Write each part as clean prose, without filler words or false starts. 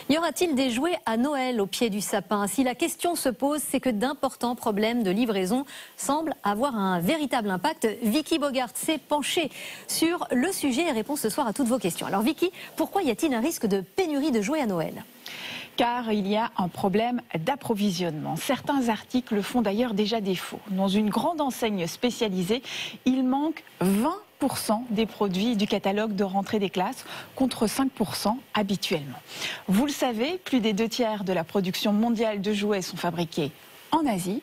Y aura-t-il des jouets à Noël au pied du sapin? Si la question se pose, c'est que d'importants problèmes de livraison semblent avoir un véritable impact. Vicky Bogart s'est penchée sur le sujet et répond ce soir à toutes vos questions. Alors Vicky, pourquoi y a-t-il un risque de pénurie de jouets à Noël? Car il y a un problème d'approvisionnement. Certains articles font d'ailleurs déjà défaut. Dans une grande enseigne spécialisée, il manque 20% des produits du catalogue de rentrée des classes, contre 5% habituellement. Vous le savez, plus des 2/3 de la production mondiale de jouets sont fabriqués en Asie.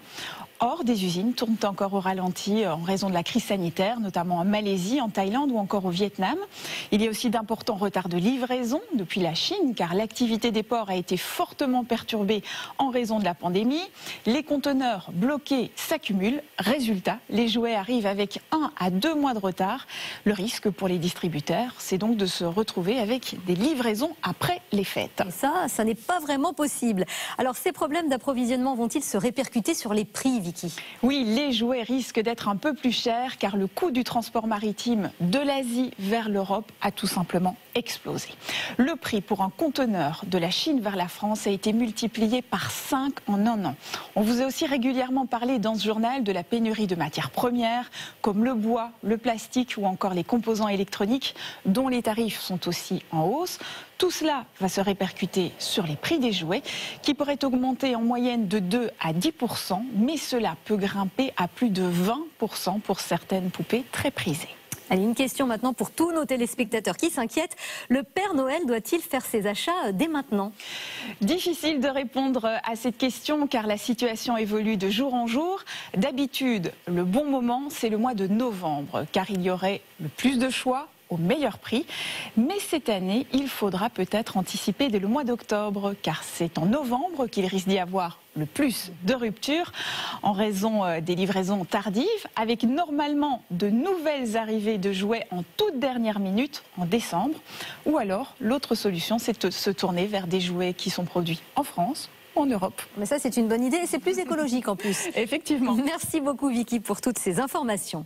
Or, des usines tournent encore au ralenti en raison de la crise sanitaire, notamment en Malaisie, en Thaïlande ou encore au Vietnam. Il y a aussi d'importants retards de livraison depuis la Chine, car l'activité des ports a été fortement perturbée en raison de la pandémie. Les conteneurs bloqués s'accumulent. Résultat, les jouets arrivent avec 1 à 2 mois de retard. Le risque pour les distributeurs, c'est donc de se retrouver avec des livraisons après les fêtes. Et ça n'est pas vraiment possible. Alors, ces problèmes d'approvisionnement vont-ils se répercuter sur les prix, Vicky? Oui, les jouets risquent d'être un peu plus chers car le coût du transport maritime de l'Asie vers l'Europe a tout simplement explosé. Le prix pour un conteneur de la Chine vers la France a été multiplié par 5 en un an. On vous a aussi régulièrement parlé dans ce journal de la pénurie de matières premières comme le bois, le plastique ou encore les composants électroniques dont les tarifs sont aussi en hausse. Tout cela va se répercuter sur les prix des jouets qui pourraient augmenter en moyenne de 2 à 10%, mais cela peut grimper à plus de 20% pour certaines poupées très prisées. Allez, une question maintenant pour tous nos téléspectateurs qui s'inquiètent. Le Père Noël doit-il faire ses achats dès maintenant? Difficile de répondre à cette question car la situation évolue de jour en jour. D'habitude, le bon moment, c'est le mois de novembre car il y aurait le plus de choix au meilleur prix. Mais cette année, il faudra peut-être anticiper dès le mois d'octobre, car c'est en novembre qu'il risque d'y avoir le plus de ruptures en raison des livraisons tardives, avec normalement de nouvelles arrivées de jouets en toute dernière minute en décembre. Ou alors, l'autre solution, c'est de se tourner vers des jouets qui sont produits en France ou en Europe. Mais ça, c'est une bonne idée et c'est plus écologique en plus. Effectivement. Merci beaucoup, Vicky, pour toutes ces informations.